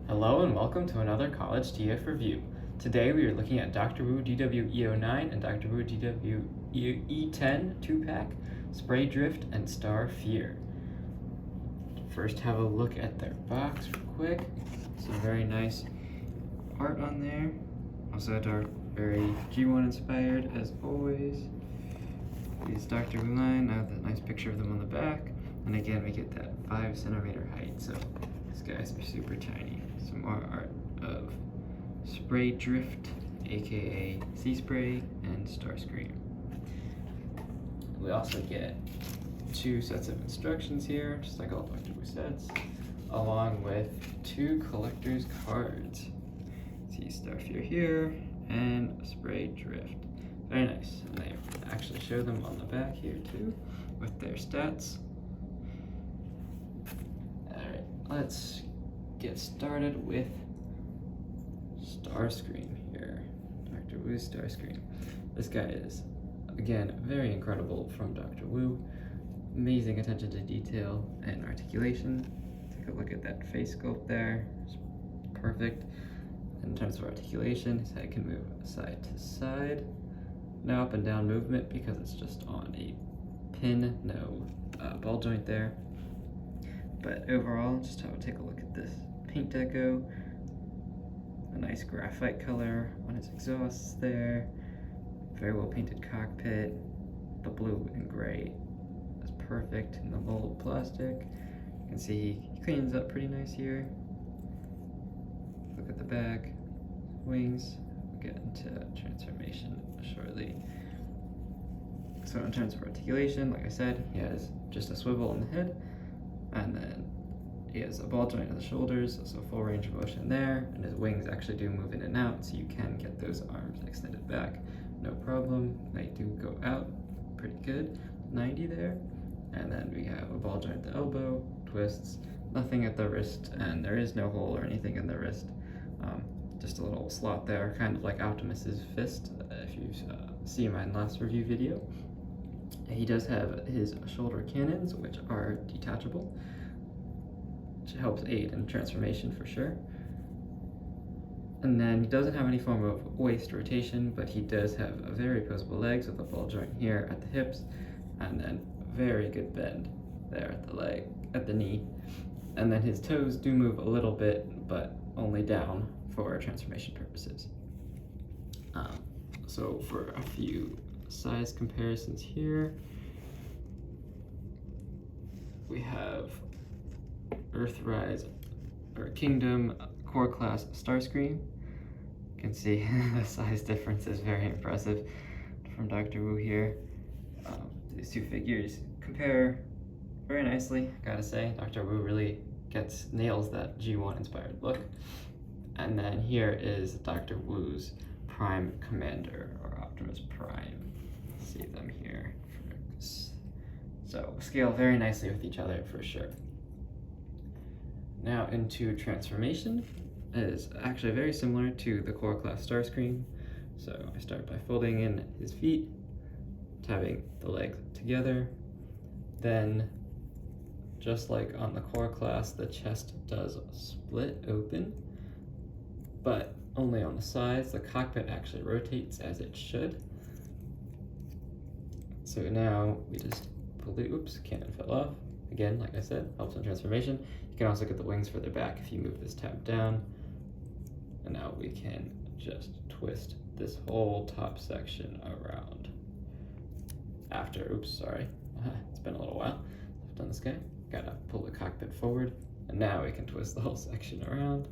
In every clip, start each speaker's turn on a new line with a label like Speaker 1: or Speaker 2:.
Speaker 1: Hello and welcome to another College TF review. Today we are looking at Dr.W DW-E09 and Dr.W DW-E10 2-pack, Spray Drift, and Star Fear. First have a look at their box real quick. Some very nice art on there. Also are very G1 inspired as always. These Dr.W-E09, now the nice picture of them on the back. And again we get that 5 centimeter height, so these guys are super tiny. Some more art of Spray Drift, aka Sea Spray, and Starscream. We also get 2 sets of instructions here, just like all Dr.W sets, along with 2 collector's cards. See Starfear here, and Spray Drift. Very nice, and they actually show them on the back here too, with their stats. Alright, let's get started with Starscream here. Dr.W Starscream. This guy is, again, very incredible from Dr.W. Amazing attention to detail and articulation. Take a look at that face sculpt there. It's perfect. In terms of articulation, his head can move side to side. No up and down movement because it's just on a pin, no ball joint there. But overall, just have to take a look at this paint deco. A nice graphite color on his exhausts there. Very well painted cockpit. The blue and gray is perfect in the mold plastic. You can see he cleans up pretty nice here. Look at the back, wings. We'll get into transformation shortly. So in terms of articulation, like I said, he has just a swivel on the head, and then he has a ball joint in the shoulders, so full range of motion there, and his wings actually do move in and out, so you can get those arms extended back, no problem. They do go out pretty good, 90 there, and then we have a ball joint at the elbow, twists, nothing at the wrist, and there is no hole or anything in the wrist. Just a little slot there, kind of like Optimus's fist, if you see my last review video. He does have his shoulder cannons, which are detachable, which helps aid in transformation for sure. And then he doesn't have any form of waist rotation, but he does have a very posable legs with a ball joint here at the hips, and then very good bend there at the leg, at the knee. And then his toes do move a little bit, but only down for transformation purposes. So for a few size comparisons here, we have Earthrise or Kingdom Core Class Starscream. You can see the size difference is very impressive from Dr.W here. These 2 figures compare very nicely, gotta say. Dr.W really nails that G1 inspired look. And then here is Dr.Wu's Prime Commander, or Optimus Prime. See them here. So scale very nicely with each other for sure. Now into transformation. It is actually very similar to the Core Class Starscream. So I start by folding in his feet, tabbing the legs together. Then, just like on the Core Class, the chest does split open, but only on the sides. The cockpit actually rotates as it should. So now we just pull the, oops, cannon fell off. Again, like I said, helps in transformation. You can also get the wings further back if you move this tab down. And now we can just twist this whole top section around. After, oops, sorry, it's been a little while. I've done this guy. Gotta pull the cockpit forward, and now we can twist the whole section around.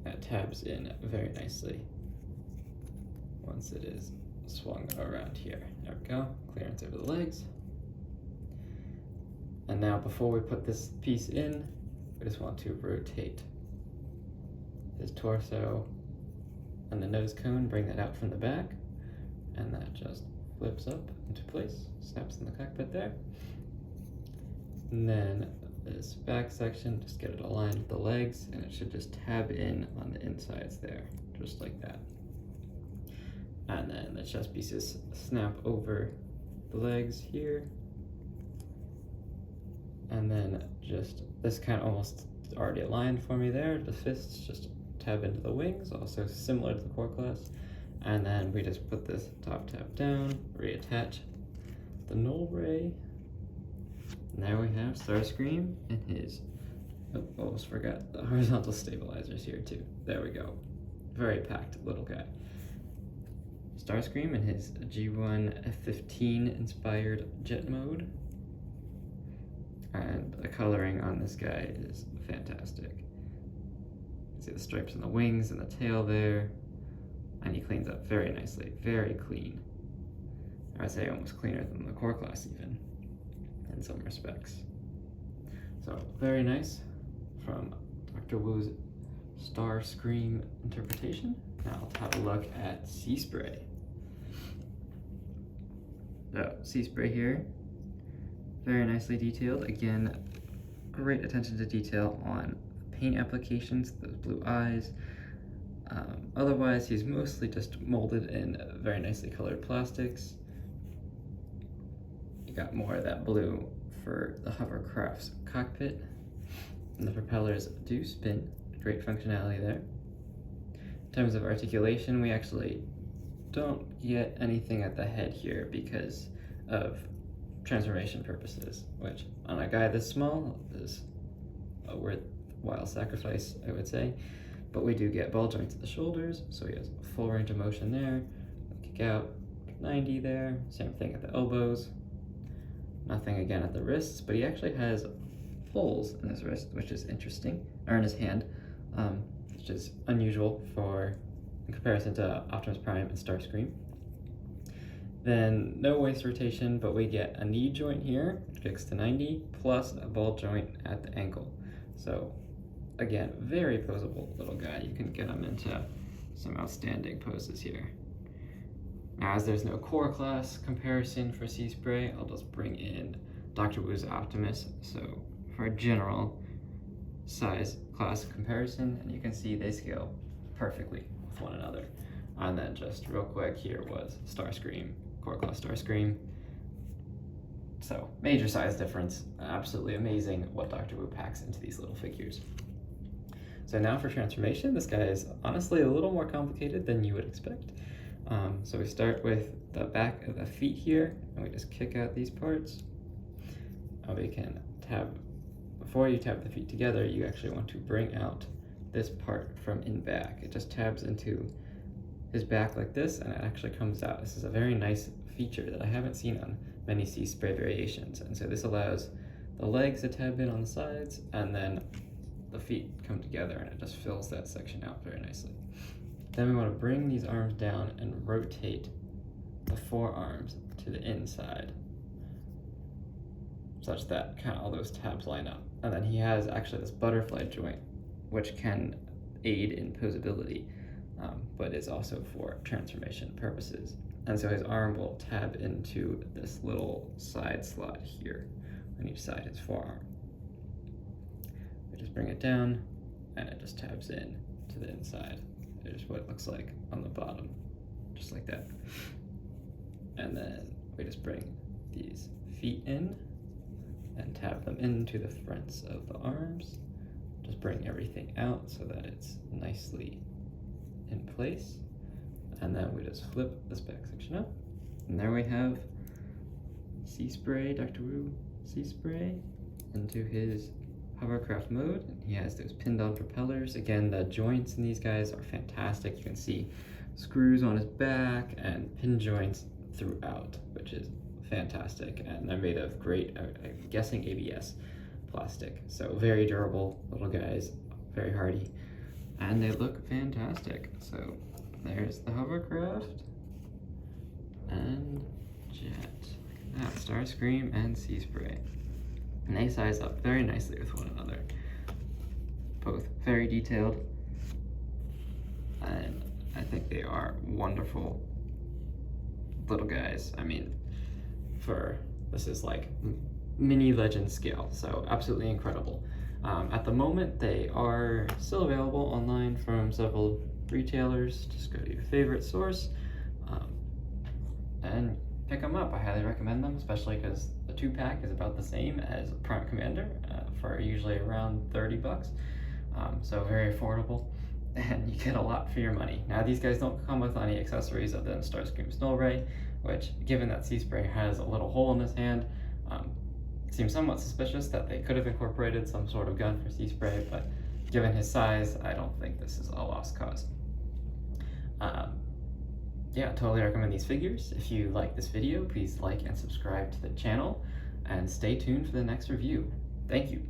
Speaker 1: That tabs in very nicely once it is swung around here. There we go, clearance over the legs. And now before we put this piece in, we just want to rotate his torso and the nose cone, bring that out from the back, and that just flips up into place, snaps in the cockpit there. And then this back section, just get it aligned with the legs, and it should just tab in on the insides there, just like that. And then the chest pieces snap over the legs here, And then just, this kind of almost already aligned for me there. The fists just tab into the wings, also similar to the core class. And then we just put this top tab down, reattach the null ray. Now we have Starscream and his, oh, almost forgot the horizontal stabilizers here too. There we go. Very packed little guy. Starscream in his G1 F15 inspired jet mode. And the coloring on this guy is fantastic. You can see the stripes on the wings and the tail there. And he cleans up very nicely, very clean. I would say almost cleaner than the core class even, in some respects. So very nice from Dr. Wu's Starscream interpretation. Now let's have a look at Sea Spray. So Sea Spray here, very nicely detailed. Again, great attention to detail on paint applications, those blue eyes. Otherwise, he's mostly just molded in very nicely colored plastics. You got more of that blue for the hovercraft's cockpit. And the propellers do spin, great functionality there. In terms of articulation, we actually don't get anything at the head here because of transformation purposes, which on a guy this small is a worthwhile sacrifice, I would say. But we do get ball joints at the shoulders, so he has full range of motion there. Kick out 90 there, same thing at the elbows. Nothing again at the wrists, but he actually has holes in his wrist, which is interesting, or in his hand, which is unusual in comparison to Optimus Prime and Starscream. Then no waist rotation, but we get a knee joint here, which kicks to 90, plus a ball joint at the ankle. So again, very poseable little guy. You can get him into some outstanding poses here. Now, as there's no core class comparison for Sea Spray, I'll just bring in Dr. Wu's Optimus. So for a general size class comparison, and you can see they scale perfectly with one another. And then just real quick, here was Starscream, core class Starscream. So major size difference, absolutely amazing what Dr. Wu packs into these little figures. So now for transformation, this guy is honestly a little more complicated than you would expect. So we start with the back of the feet here, and we just kick out these parts. We can tab, before you tab the feet together, you actually want to bring out this part from in back. It just tabs into his back like this, and it actually comes out. This is a very nice feature that I haven't seen on many Sea Spray variations. And so this allows the legs to tab in on the sides, and then the feet come together and it just fills that section out very nicely. Then we want to bring these arms down and rotate the forearms to the inside such that kind of all those tabs line up. And then he has actually this butterfly joint which can aid in posability, but is also for transformation purposes. And so his arm will tab into this little side slot here on each side of his forearm. Just bring it down, and it just tabs in to the inside. Here's what it looks like on the bottom, just like that. And then we just bring these feet in and tab them into the fronts of the arms. Just bring everything out so that it's nicely in place. And then we just flip this back section up. And there we have Sea Spray, Dr. Wu Sea Spray into his hovercraft mode. He has those pinned on propellers. Again, the joints in these guys are fantastic. You can see screws on his back and pin joints throughout, which is fantastic. And they're made of great, I'm guessing ABS plastic. So very durable little guys, very hardy, and they look fantastic. So there's the hovercraft and jet. That's Starscream and Sea Spray. And they size up very nicely with one another. Both very detailed, and I think they are wonderful little guys. I mean, this is like mini legend scale, so absolutely incredible. At the moment, they are still available online from several retailers. Just go to your favorite source and pick them up. I highly recommend them, especially because the 2-pack is about the same as Prime Commander for usually around 30 bucks. So very affordable, and you get a lot for your money. Now these guys don't come with any accessories other than Starscream Snow Ray, which, given that Sea Spray has a little hole in his hand, seems somewhat suspicious that they could have incorporated some sort of gun for Sea Spray, but given his size, I don't think this is a lost cause. Yeah, totally recommend these figures. If you like this video, please like and subscribe to the channel, and stay tuned for the next review. Thank you.